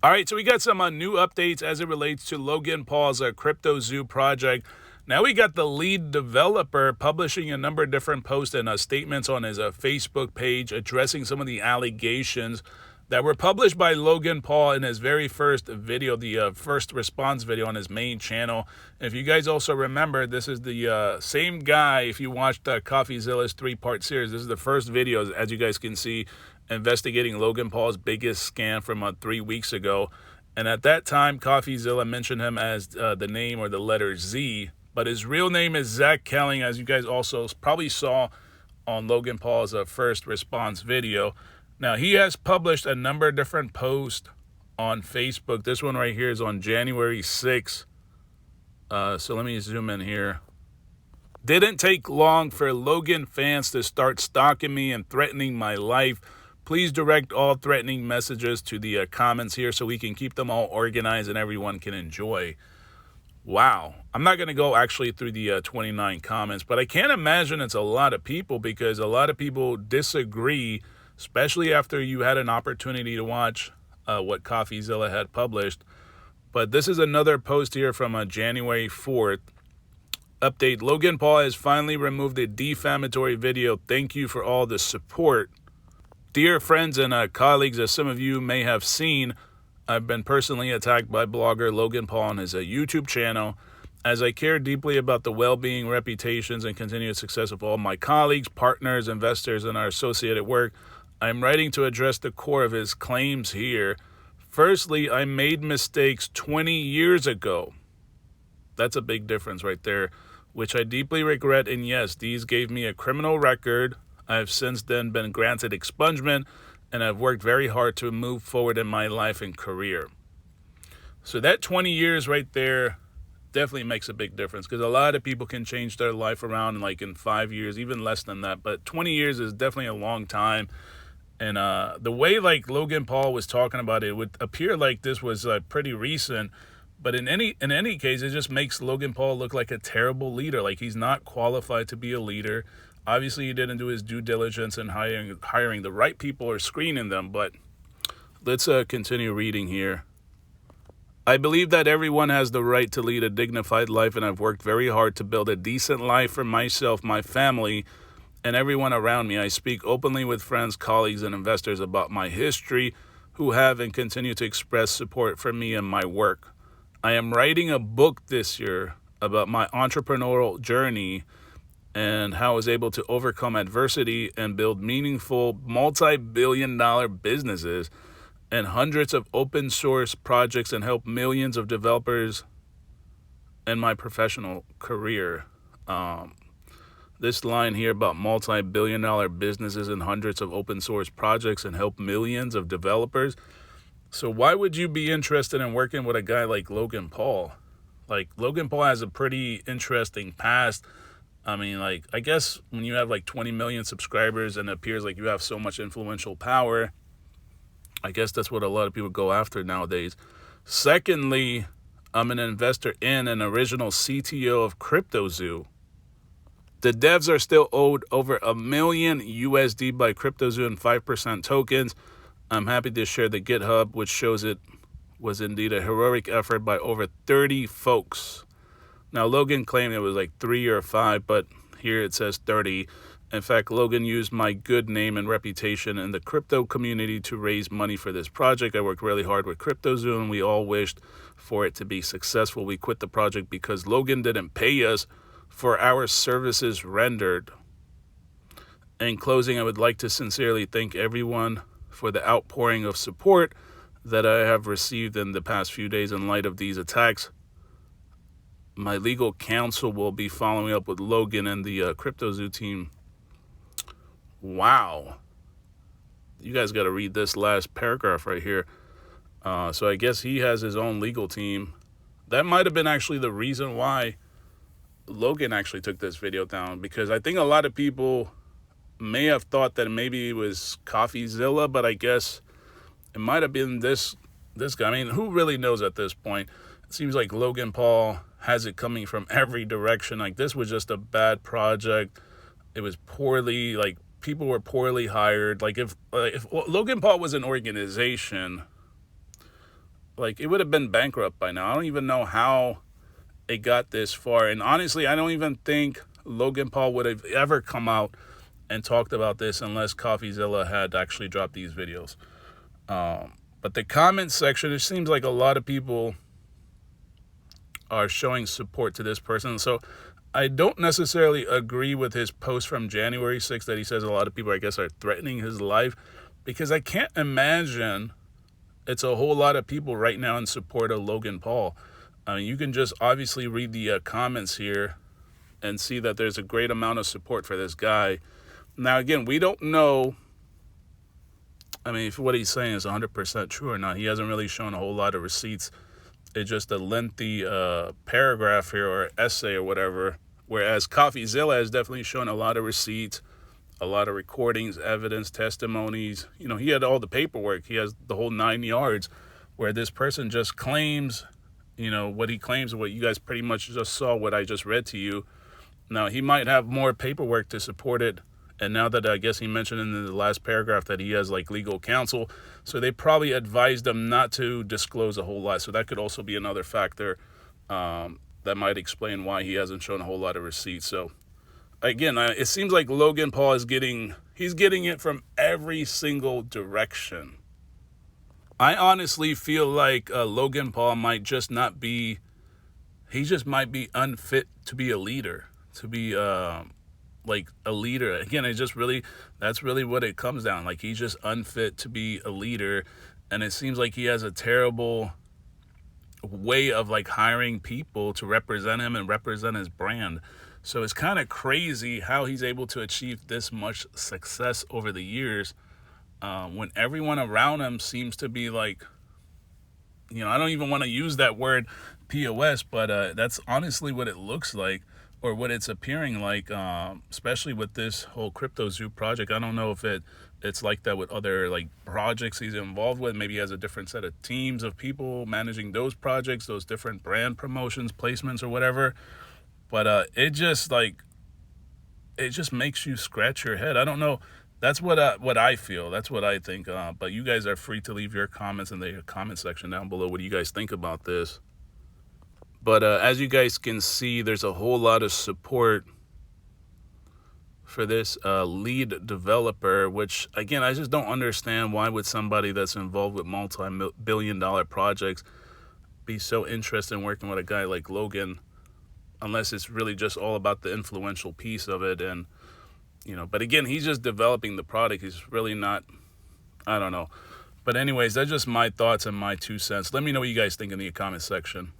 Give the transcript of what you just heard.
All right, so we got some new updates as it relates to Logan Paul's Crypto Zoo project. Now we got the lead developer publishing a number of different posts and statements on his Facebook page addressing some of the allegations that were published by Logan Paul in his very first video, the first response video on his main channel. And if you guys also remember, this is the same guy, if you watched CoffeeZilla's 3-part series, this is the first video, as you guys can see, investigating Logan Paul's biggest scam from 3 weeks ago. And at that time, CoffeeZilla mentioned him as the name or the letter Z, but his real name is Zach Kelling, as you guys also probably saw on Logan Paul's first response video. Now, he has published a number of different posts on Facebook. This one right here is on January 6th. So let me zoom in here. Didn't take long for Logan fans to start stalking me and threatening my life. Please direct all threatening messages to the comments here so we can keep them all organized and everyone can enjoy. Wow. I'm not going to go actually through the 29 comments, but I can't imagine it's a lot of people because a lot of people disagree, especially after you had an opportunity to watch what CoffeeZilla had published. But this is another post here from January 4th. Update, Logan Paul has finally removed a defamatory video. Thank you for all the support. Dear friends and colleagues, as some of you may have seen, I've been personally attacked by blogger Logan Paul on his YouTube channel. As I care deeply about the well-being, reputations, and continued success of all my colleagues, partners, investors, and our associated work, I'm writing to address the core of his claims here. Firstly, I made mistakes 20 years ago. That's a big difference right there, which I deeply regret, and yes, these gave me a criminal record. I have since then been granted expungement, and I've worked very hard to move forward in my life and career. So that 20 years right there definitely makes a big difference because a lot of people can change their life around like in 5 years, even less than that. But 20 years is definitely a long time. And the way like Logan Paul was talking about it, it would appear like this was pretty recent. But in any case, it just makes Logan Paul look like a terrible leader. Like he's not qualified to be a leader. Obviously, he didn't do his due diligence in hiring the right people or screening them, but let's continue reading here. I believe that everyone has the right to lead a dignified life, and I've worked very hard to build a decent life for myself, my family, and everyone around me. I speak openly with friends, colleagues, and investors about my history who have and continue to express support for me and my work. I am writing a book this year about my entrepreneurial journey and how I was able to overcome adversity and build meaningful multi-billion-dollar businesses and hundreds of open source projects and help millions of developers in my professional career. This line here about multi-billion-dollar businesses and hundreds of open source projects and help millions of developers. So why would you be interested in working with a guy like Logan Paul? Like Logan Paul has a pretty interesting past. I mean, like, I guess when you have like 20 million subscribers and it appears like you have so much influential power, I guess that's what a lot of people go after nowadays. Secondly, I'm an investor in an original CTO of Crypto Zoo. The devs are still owed over $1 million USD by Crypto Zoo and 5% tokens. I'm happy to share the GitHub, which shows it was indeed a heroic effort by over 30 folks. Now, Logan claimed it was like 3 or 5, but here it says 30. In fact, Logan used my good name and reputation in the crypto community to raise money for this project. I worked really hard with CryptoZoo, and we all wished for it to be successful. We quit the project because Logan didn't pay us for our services rendered. In closing, I would like to sincerely thank everyone for the outpouring of support that I have received in the past few days in light of these attacks. My legal counsel will be following up with Logan and the CryptoZoo team. Wow. You guys got to read this last paragraph right here. So I guess he has his own legal team. That might have been actually the reason why Logan actually took this video down, because I think a lot of people may have thought that maybe it was CoffeeZilla, but I guess it might have been this guy. I mean, who really knows at this point? It seems like Logan Paul has it coming from every direction. Like, this was just a bad project. It was poorly, like, people were poorly hired. Like, if Logan Paul was an organization, like, it would have been bankrupt by now. I don't even know how it got this far. And honestly, I don't even think Logan Paul would have ever come out and talked about this unless CoffeeZilla had actually dropped these videos. But the comment section, it seems like a lot of people are showing support to this person. So I don't necessarily agree with his post from January 6th that he says a lot of people, I guess, are threatening his life, because I can't imagine it's a whole lot of people right now in support of Logan Paul. I mean, you can just obviously read the comments here and see that there's a great amount of support for this guy. Now, again, we don't know, I mean, if what he's saying is 100% true or not. He hasn't really shown a whole lot of receipts. It's just a lengthy paragraph here, or essay or whatever, whereas CoffeeZilla has definitely shown a lot of receipts, a lot of recordings, evidence, testimonies. You know, he had all the paperwork. He has the whole 9 yards, where this person just claims, you know, what he claims, what you guys pretty much just saw, what I just read to you. Now, he might have more paperwork to support it. And now that I guess he mentioned in the last paragraph that he has like legal counsel, so they probably advised him not to disclose a whole lot. So that could also be another factor that might explain why he hasn't shown a whole lot of receipts. So again, it seems like Logan Paul is getting it from every single direction. I honestly feel like Logan Paul might just not be, he just might be unfit to be a leader, to be like a leader. Again, it's just really, that's really what it comes down. Like, he's just unfit to be a leader. And it seems like he has a terrible way of like hiring people to represent him and represent his brand. So it's kind of crazy how he's able to achieve this much success over the years, when everyone around him seems to be like, you know, I don't even want to use that word POS, but that's honestly what it looks like, or what it's appearing like, especially with this whole CryptoZoo project. I don't know if it's like that with other like projects he's involved with. Maybe he has a different set of teams of people managing those projects, those different brand promotions, placements, or whatever. But it just makes you scratch your head. I don't know. That's what I feel. That's what I think. But you guys are free to leave your comments in the comment section down below. What do you guys think about this? But as you guys can see, there's a whole lot of support for this lead developer, which, again, I just don't understand why would somebody that's involved with multi-billion-dollar projects be so interested in working with a guy like Logan, unless it's really just all about the influential piece of it. And, you know, but again, he's just developing the product. He's really not, I don't know. But anyways, that's just my thoughts and my 2 cents. Let me know what you guys think in the comment section.